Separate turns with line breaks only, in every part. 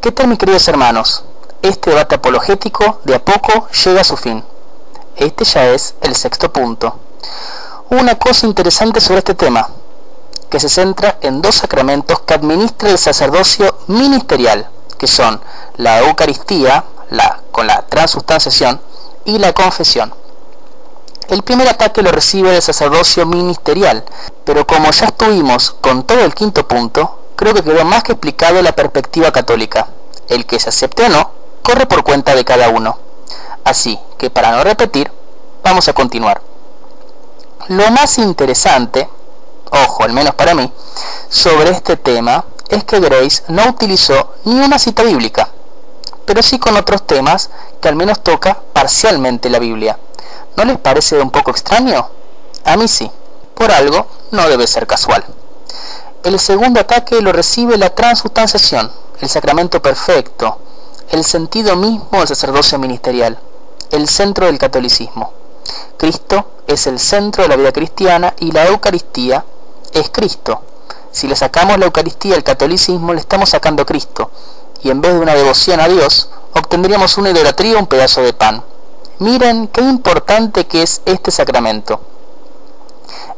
¿Qué tal, mis queridos hermanos? Este debate apologético de a poco llega a su fin. Este ya es el sexto punto. Una cosa interesante sobre este tema, que se centra en dos sacramentos que administra el sacerdocio ministerial, que son la Eucaristía, con la transustanciación, y la confesión. El primer ataque lo recibe el sacerdocio ministerial, pero como ya estuvimos con todo el quinto punto, creo que quedó más que explicado la perspectiva católica. El que se acepte o no, corre por cuenta de cada uno. Así que para no repetir, vamos a continuar. Lo más interesante, ojo, al menos para mí, sobre este tema es que Grace no utilizó ni una cita bíblica, pero sí con otros temas que al menos toca parcialmente la Biblia. ¿No les parece un poco extraño? A mí sí. Por algo no debe ser casual. El segundo ataque lo recibe la transustanciación, el sacramento perfecto, el sentido mismo del sacerdocio ministerial, el centro del catolicismo. Cristo es el centro de la vida cristiana y la Eucaristía es Cristo. Si le sacamos la Eucaristía al catolicismo, le estamos sacando a Cristo, y en vez de una devoción a Dios, obtendríamos una idolatría, un pedazo de pan. Miren qué importante que es este sacramento.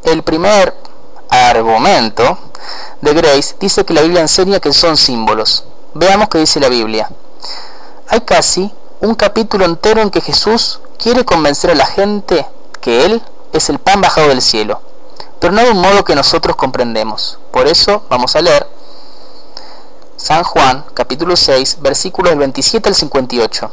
El primer argumento de Grace dice que la Biblia enseña que son símbolos. Veamos qué dice la Biblia. Hay casi un capítulo entero en que Jesús quiere convencer a la gente que Él es el pan bajado del cielo, pero no de un modo que nosotros comprendemos. Por eso vamos a leer San Juan, capítulo 6, versículos del 27 al 58.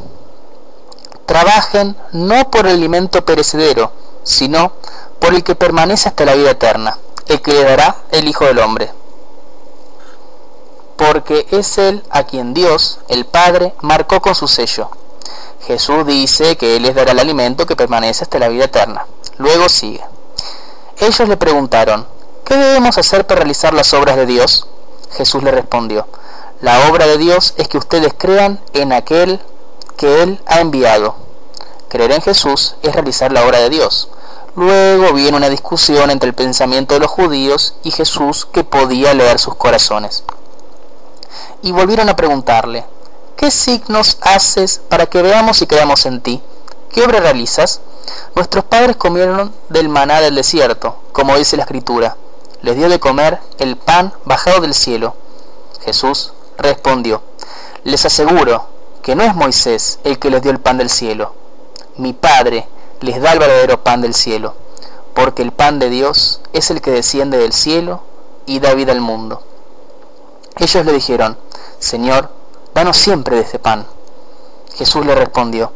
Trabajen no por el alimento perecedero, sino por el que permanece hasta la vida eterna, el que le dará el Hijo del Hombre. Porque es Él a quien Dios, el Padre, marcó con su sello. Jesús dice que Él les dará el alimento que permanece hasta la vida eterna. Luego sigue. Ellos le preguntaron, ¿qué debemos hacer para realizar las obras de Dios? Jesús le respondió, la obra de Dios es que ustedes crean en aquel que Él ha enviado. Creer en Jesús es realizar la obra de Dios. Luego viene una discusión entre el pensamiento de los judíos y Jesús, que podía leer sus corazones. Y volvieron a preguntarle, ¿qué signos haces para que veamos y creamos en ti? ¿Qué obra realizas? Nuestros padres comieron del maná del desierto, como dice la Escritura. Les dio de comer el pan bajado del cielo. Jesús respondió, les aseguro que no es Moisés el que les dio el pan del cielo. Mi Padre les da el verdadero pan del cielo, porque el pan de Dios es el que desciende del cielo y da vida al mundo. Ellos le dijeron, Señor, danos siempre de este pan. Jesús le respondió,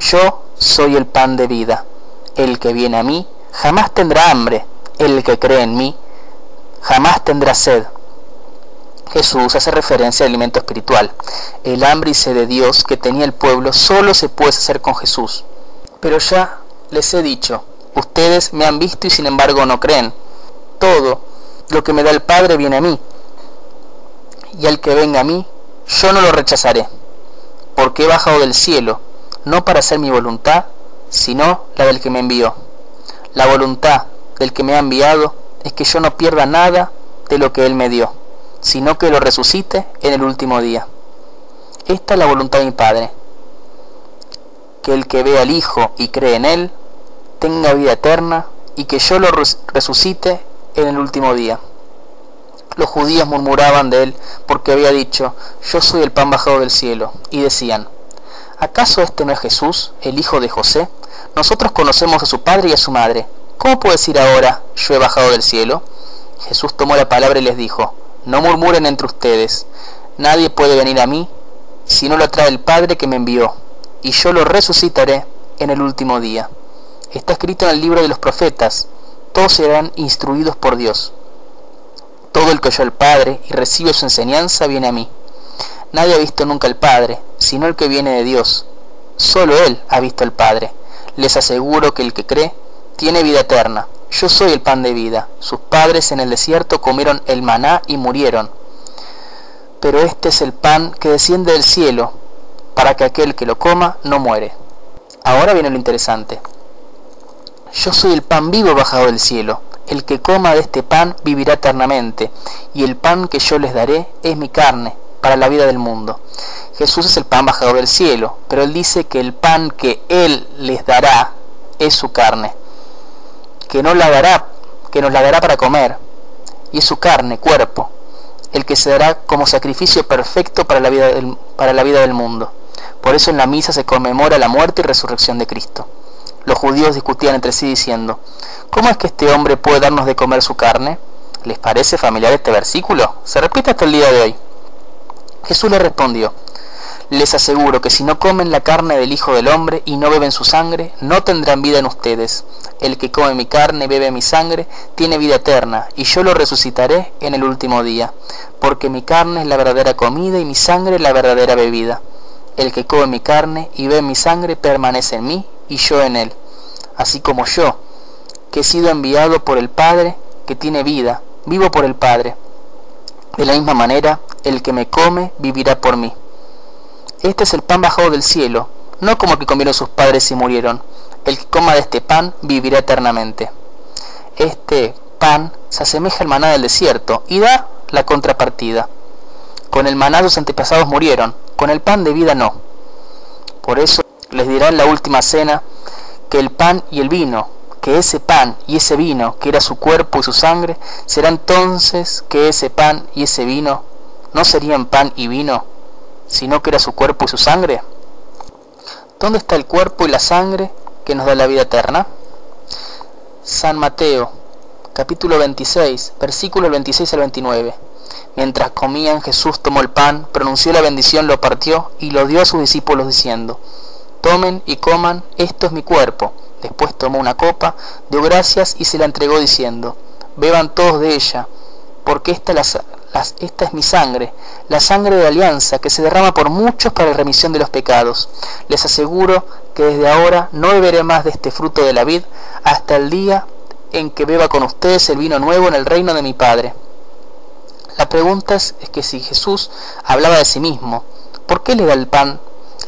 yo soy el pan de vida. El que viene a mí jamás tendrá hambre. El que cree en mí jamás tendrá sed. Jesús hace referencia al alimento espiritual. El hambre y sed de Dios que tenía el pueblo solo se puede hacer con Jesús. Pero ya les he dicho, ustedes me han visto y sin embargo no creen. Todo lo que me da el Padre viene a mí, y al que venga a mí, yo no lo rechazaré, porque he bajado del cielo, no para hacer mi voluntad, sino la del que me envió. La voluntad del que me ha enviado es que yo no pierda nada de lo que Él me dio, sino que lo resucite en el último día. Esta es la voluntad de mi Padre, que el que vea al Hijo y cree en Él, tenga vida eterna, y que yo lo resucite en el último día. Los judíos murmuraban de Él porque había dicho, yo soy el pan bajado del cielo, y decían, ¿acaso este no es Jesús, el hijo de José? Nosotros conocemos a su padre y a su madre. ¿Cómo puede decir ahora, yo he bajado del cielo? Jesús tomó la palabra y les dijo, no murmuren entre ustedes, nadie puede venir a mí si no lo trae el Padre que me envió, y yo lo resucitaré en el último día. Está escrito en el libro de los profetas, todos serán instruidos por Dios. Todo el que oyó al Padre y recibe su enseñanza viene a mí. Nadie ha visto nunca al Padre, sino el que viene de Dios. Solo Él ha visto al Padre. Les aseguro que el que cree tiene vida eterna. Yo soy el pan de vida. Sus padres en el desierto comieron el maná y murieron. Pero este es el pan que desciende del cielo, para que aquel que lo coma no muere. Ahora viene lo interesante. Yo soy el pan vivo bajado del cielo. El que coma de este pan vivirá eternamente, y el pan que yo les daré es mi carne, para la vida del mundo. Jesús es el pan bajado del cielo, pero Él dice que el pan que Él les dará es su carne, que nos la dará para comer, y es su carne, cuerpo, el que se dará como sacrificio perfecto para la vida del mundo. Por eso en la misa se conmemora la muerte y resurrección de Cristo. Los judíos discutían entre sí diciendo: ¿cómo es que este hombre puede darnos de comer su carne? ¿Les parece familiar este versículo? Se repite hasta el día de hoy. Jesús les respondió: les aseguro que si no comen la carne del Hijo del Hombre y no beben su sangre, no tendrán vida en ustedes. El que come mi carne y bebe mi sangre tiene vida eterna, y yo lo resucitaré en el último día, porque mi carne es la verdadera comida y mi sangre la verdadera bebida. El que come mi carne y bebe mi sangre permanece en mí y yo en él, así como yo, que he sido enviado por el Padre, que tiene vida, vivo por el Padre. De la misma manera, el que me come vivirá por mí. Este es el pan bajado del cielo, no como el que comieron sus padres y murieron. El que coma de este pan vivirá eternamente. Este pan se asemeja al maná del desierto y da la contrapartida. Con el maná sus antepasados murieron, con el pan de vida no. Por eso les dirá en la última cena que el pan y el vino, que ese pan y ese vino, que era su cuerpo y su sangre, será entonces que ese pan y ese vino no serían pan y vino, sino que era su cuerpo y su sangre. ¿Dónde está el cuerpo y la sangre que nos da la vida eterna? San Mateo, capítulo 26, versículos 26 al 29. Mientras comían, Jesús tomó el pan, pronunció la bendición, lo partió y lo dio a sus discípulos diciendo: tomen y coman, esto es mi cuerpo. Después tomó una copa, dio gracias y se la entregó diciendo: beban todos de ella, porque esta es mi sangre, la sangre de la alianza, que se derrama por muchos para la remisión de los pecados. Les aseguro que desde ahora no beberé más de este fruto de la vid, hasta el día en que beba con ustedes el vino nuevo en el reino de mi Padre. La pregunta es que si Jesús hablaba de sí mismo, ¿por qué le da el pan,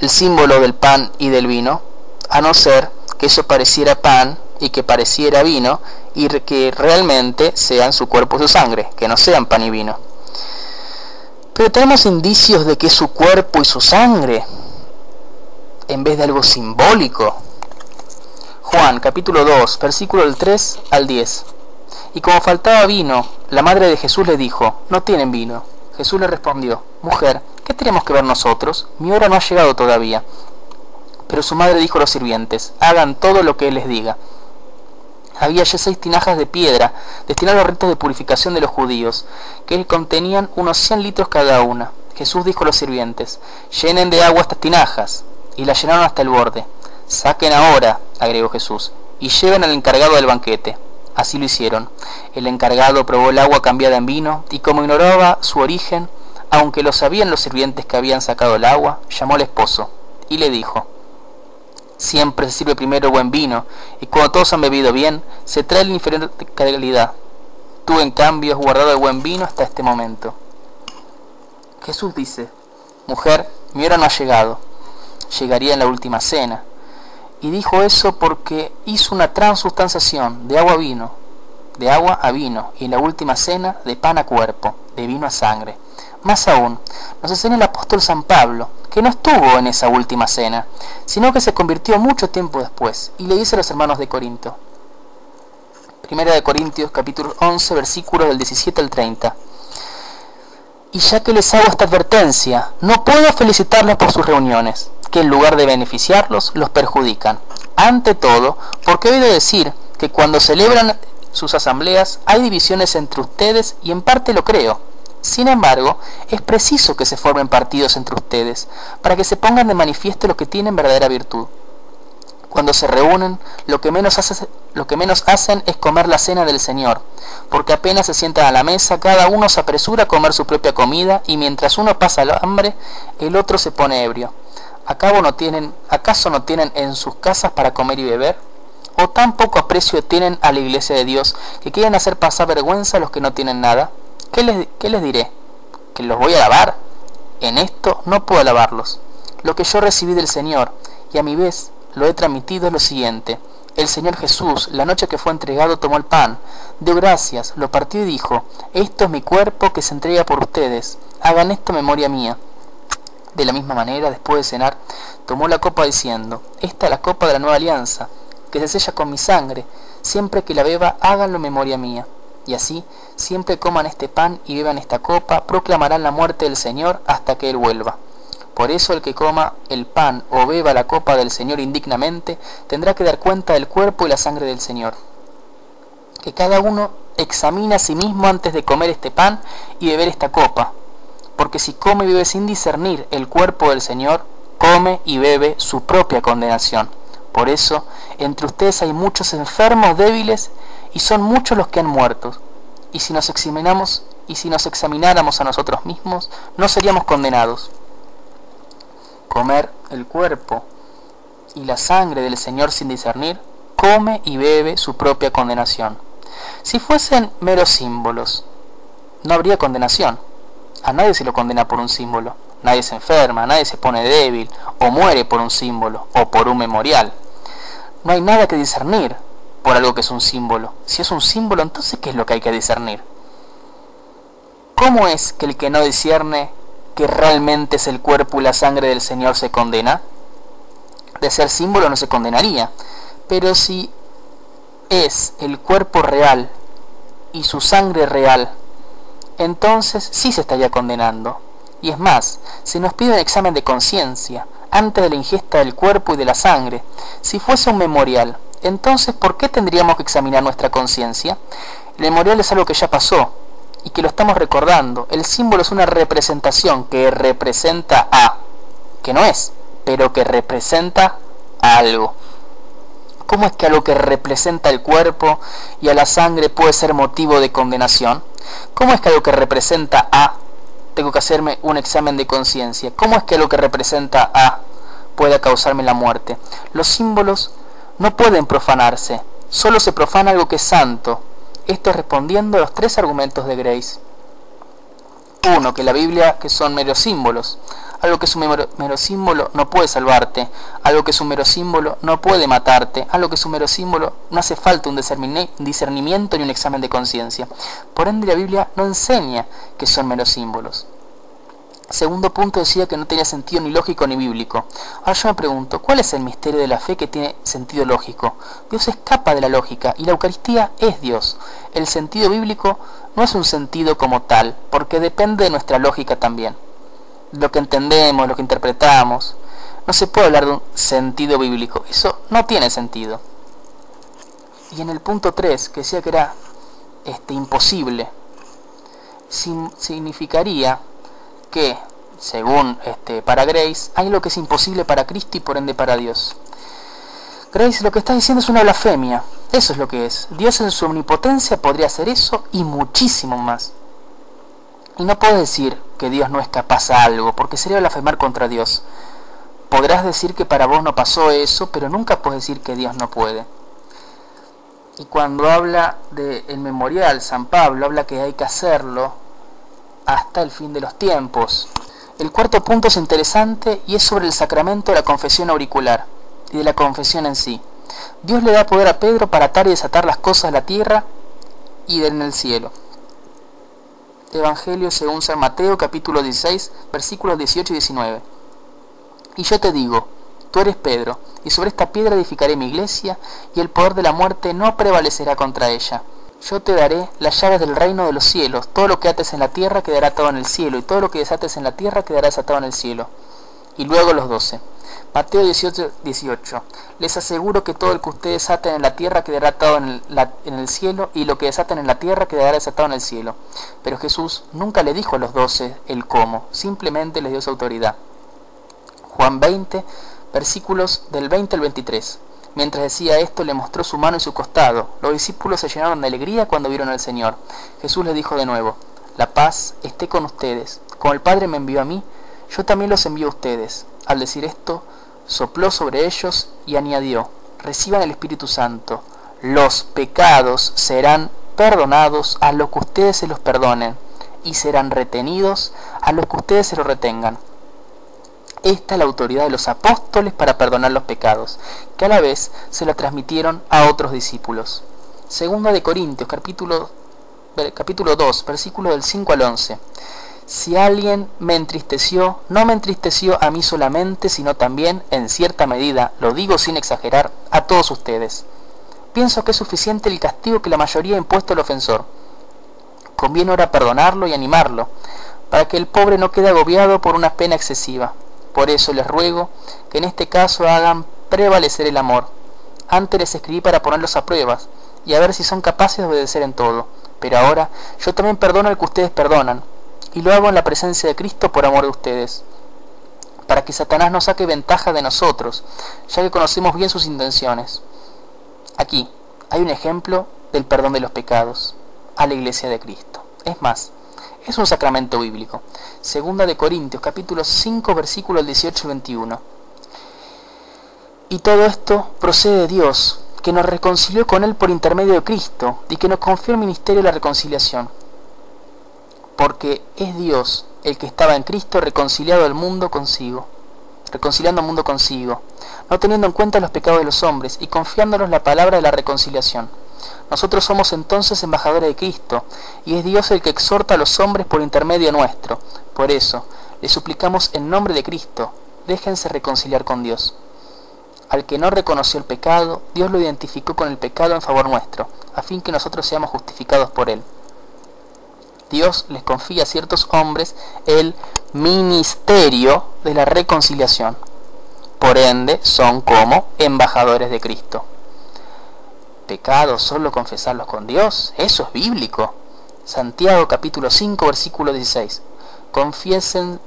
el símbolo del pan y del vino? A no ser que eso pareciera pan y que pareciera vino, y que realmente sean su cuerpo y su sangre, que no sean pan y vino. Pero tenemos indicios de que es su cuerpo y su sangre, en vez de algo simbólico. Juan, capítulo 2, versículo del 3 al 10. Y como faltaba vino, la madre de Jesús le dijo: no tienen vino. Jesús le respondió: mujer, ¿qué tenemos que ver nosotros? Mi hora no ha llegado todavía. Pero su madre dijo a los sirvientes: hagan todo lo que él les diga. Había ya 6 tinajas de piedra destinadas a los ritos de purificación de los judíos, que contenían unos 100 litros cada una. Jesús dijo a los sirvientes: llenen de agua estas tinajas, y las llenaron hasta el borde. Saquen ahora, agregó Jesús, y lleven al encargado del banquete. Así lo hicieron. El encargado probó el agua cambiada en vino, y como ignoraba su origen, aunque lo sabían los sirvientes que habían sacado el agua, llamó al esposo, y le dijo: siempre se sirve primero buen vino, y cuando todos han bebido bien, se trae el inferior de calidad. Tú, en cambio, has guardado el buen vino hasta este momento. Jesús dice: mujer, mi hora no ha llegado. Llegaría en la última cena. Y dijo eso porque hizo una transustanciación de agua a vino, y en la última cena de pan a cuerpo, de vino a sangre. Más aún, nos enseña el apóstol San Pablo, que no estuvo en esa última cena, sino que se convirtió mucho tiempo después, y le dice a los hermanos de Corinto. Primera de Corintios, capítulo 11, versículos del 17 al 30. Y ya que les hago esta advertencia, no puedo felicitarlos por sus reuniones, que en lugar de beneficiarlos, los perjudican. Ante todo, porque he oído decir que cuando celebran sus asambleas hay divisiones entre ustedes, y en parte lo creo. Sin embargo, es preciso que se formen partidos entre ustedes, para que se pongan de manifiesto los que tienen verdadera virtud. Cuando se reúnen, lo que menos hacen es comer la cena del Señor, porque apenas se sientan a la mesa, cada uno se apresura a comer su propia comida, y mientras uno pasa el hambre, el otro se pone ebrio. ¿Acaso no tienen en sus casas para comer y beber? ¿O tan poco aprecio tienen a la iglesia de Dios, que quieren hacer pasar vergüenza a los que no tienen nada? ¿Qué les diré? ¿Que los voy a alabar? En esto no puedo alabarlos. Lo que yo recibí del Señor, y a mi vez lo he transmitido, es lo siguiente: el Señor Jesús, la noche que fue entregado, tomó el pan, dio gracias, lo partió y dijo: esto es mi cuerpo que se entrega por ustedes, hagan esto en memoria mía. De la misma manera, después de cenar, tomó la copa diciendo: Esta es la copa de la nueva alianza, que se sella con mi sangre. Siempre que la beba, háganlo en memoria mía. Y así, siempre coman este pan y beban esta copa, proclamarán la muerte del Señor hasta que Él vuelva. Por eso el que coma el pan o beba la copa del Señor indignamente, tendrá que dar cuenta del cuerpo y la sangre del Señor. Que cada uno examine a sí mismo antes de comer este pan y beber esta copa, porque si come y bebe sin discernir el cuerpo del Señor, come y bebe su propia condenación. Por eso, entre ustedes hay muchos enfermos, débiles, y son muchos los que han muerto. Y si nos examináramos a nosotros mismos, no seríamos condenados. Comer el cuerpo y la sangre del Señor sin discernir, come y bebe su propia condenación. Si fuesen meros símbolos, no habría condenación. A nadie se lo condena por un símbolo. Nadie se enferma, nadie se pone débil o muere por un símbolo o por un memorial. No hay nada que discernir por algo que es un símbolo. Si es un símbolo, entonces ¿qué es lo que hay que discernir? ¿Cómo es que el que no discierne que realmente es el cuerpo y la sangre del Señor se condena? De ser símbolo no se condenaría, pero si es el cuerpo real y su sangre real, entonces sí se estaría condenando. Y es más, se nos pide un examen de conciencia antes de la ingesta del cuerpo y de la sangre. Si fuese un memorial, entonces ¿por qué tendríamos que examinar nuestra conciencia? El memorial es algo que ya pasó y que lo estamos recordando. El símbolo es una representación que representa a, que no es, pero que representa a algo. ¿Cómo es que algo que representa el cuerpo y a la sangre puede ser motivo de condenación? ¿Cómo es que algo que representa a tengo que hacerme un examen de conciencia? ¿Cómo es que algo que representa a puede causarme la muerte? Los símbolos no pueden profanarse, solo se profana algo que es santo. Esto respondiendo a los tres argumentos de Grace. Uno, que la Biblia que son meros símbolos. Algo que es un mero símbolo no puede salvarte. Algo que es un mero símbolo no puede matarte. Algo que es un mero símbolo no hace falta un discernimiento ni un examen de conciencia. Por ende la Biblia no enseña que son meros símbolos. Segundo punto, decía que no tenía sentido ni lógico ni bíblico. Ahora yo me pregunto, ¿cuál es el misterio de la fe que tiene sentido lógico? Dios escapa de la lógica y la Eucaristía es Dios. El sentido bíblico no es un sentido como tal, porque depende de nuestra lógica también. Lo que entendemos, lo que interpretamos. No se puede hablar de un sentido bíblico. Eso no tiene sentido. Y en el punto 3, que decía que era imposible, significaría que, según para Grace, hay lo que es imposible para Cristo y por ende para Dios. Grace lo que está diciendo es una blasfemia. Eso es lo que es. Dios en su omnipotencia podría hacer eso y muchísimo más. Y no puedes decir que Dios no es capaz a algo, porque sería blasfemar contra Dios. Podrás decir que para vos no pasó eso, pero nunca puedes decir que Dios no puede. Y cuando habla del memorial, San Pablo habla que hay que hacerlo hasta el fin de los tiempos. El cuarto punto es interesante y es sobre el sacramento de la confesión auricular y de la confesión en sí. Dios le da poder a Pedro para atar y desatar las cosas de la tierra y en el cielo. Evangelio según San Mateo, capítulo 16, versículos 18 y 19. Y yo te digo, tú eres Pedro, y sobre esta piedra edificaré mi iglesia, y el poder de la muerte no prevalecerá contra ella. Yo te daré las llaves del reino de los cielos. Todo lo que ates en la tierra quedará atado en el cielo, y todo lo que desates en la tierra quedará desatado en el cielo. Y luego los 12. Mateo 18, 18. Les aseguro que todo lo que ustedes aten en la tierra quedará atado en el cielo, y lo que desaten en la tierra quedará desatado en el cielo. Pero Jesús nunca le dijo a los 12 el cómo, simplemente les dio su autoridad. Juan 20, versículos del 20 al 23. Mientras decía esto, le mostró su mano y su costado. Los discípulos se llenaron de alegría cuando vieron al Señor. Jesús les dijo de nuevo: la paz esté con ustedes. Como el Padre me envió a mí, yo también los envío a ustedes. Al decir esto, sopló sobre ellos y añadió: reciban el Espíritu Santo. Los pecados serán perdonados a los que ustedes se los perdonen, y serán retenidos a los que ustedes se los retengan. Esta es la autoridad de los apóstoles para perdonar los pecados, que a la vez se la transmitieron a otros discípulos. Segunda de Corintios, capítulo 2, versículos del 5 al 11. Si alguien me entristeció, no me entristeció a mí solamente, sino también, en cierta medida, lo digo sin exagerar, a todos ustedes. Pienso que es suficiente el castigo que la mayoría ha impuesto al ofensor. Conviene ahora perdonarlo y animarlo, para que el pobre no quede agobiado por una pena excesiva. Por eso les ruego que en este caso hagan prevalecer el amor. Antes les escribí para ponerlos a pruebas, y a ver si son capaces de obedecer en todo. Pero ahora yo también perdono al que ustedes perdonan, y lo hago en la presencia de Cristo por amor de ustedes, para que Satanás no saque ventaja de nosotros, ya que conocemos bien sus intenciones. Aquí hay un ejemplo del perdón de los pecados a la iglesia de Cristo. Es más, es un sacramento bíblico. Segunda de Corintios, capítulo 5, versículos 18 y 21. Y todo esto procede de Dios, que nos reconcilió con Él por intermedio de Cristo, y que nos confió el ministerio de la reconciliación. Porque es Dios el que estaba en Cristo reconciliando al mundo consigo, no teniendo en cuenta los pecados de los hombres, y confiándonos la palabra de la reconciliación. Nosotros somos entonces embajadores de Cristo, y es Dios el que exhorta a los hombres por intermedio nuestro. Por eso, les suplicamos en nombre de Cristo, déjense reconciliar con Dios. Al que no reconoció el pecado, Dios lo identificó con el pecado en favor nuestro, a fin que nosotros seamos justificados por él. Dios les confía a ciertos hombres el ministerio de la reconciliación. Por ende, son como embajadores de Cristo. ¿Pecado solo confesarlos con Dios? Eso es bíblico. Santiago capítulo 5 versículo 16. Confiesen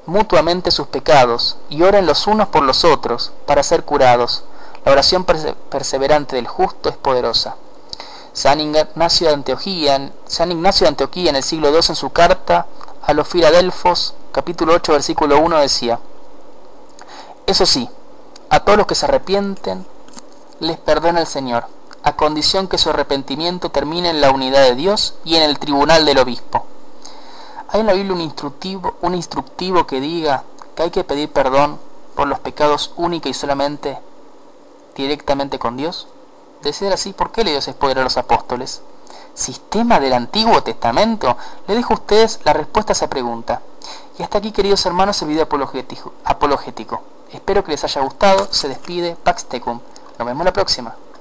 mutuamente sus pecados y oren los unos por los otros para ser curados. La oración perseverante del justo es poderosa. San Ignacio de Antioquía en el siglo II, en su carta a los Filadelfos, capítulo 8, versículo 1, decía: eso sí, a todos los que se arrepienten les perdona el Señor, a condición que su arrepentimiento termine en la unidad de Dios y en el tribunal del obispo. ¿Hay en la Biblia un instructivo que diga que hay que pedir perdón por los pecados única y solamente directamente con Dios? De ser así, ¿por qué le dio ese poder a los apóstoles? ¿Sistema del Antiguo Testamento? Le dejo a ustedes la respuesta a esa pregunta. Y hasta aquí, queridos hermanos, el video apologético. Espero que les haya gustado. Se despide Pax Tecum. Nos vemos la próxima.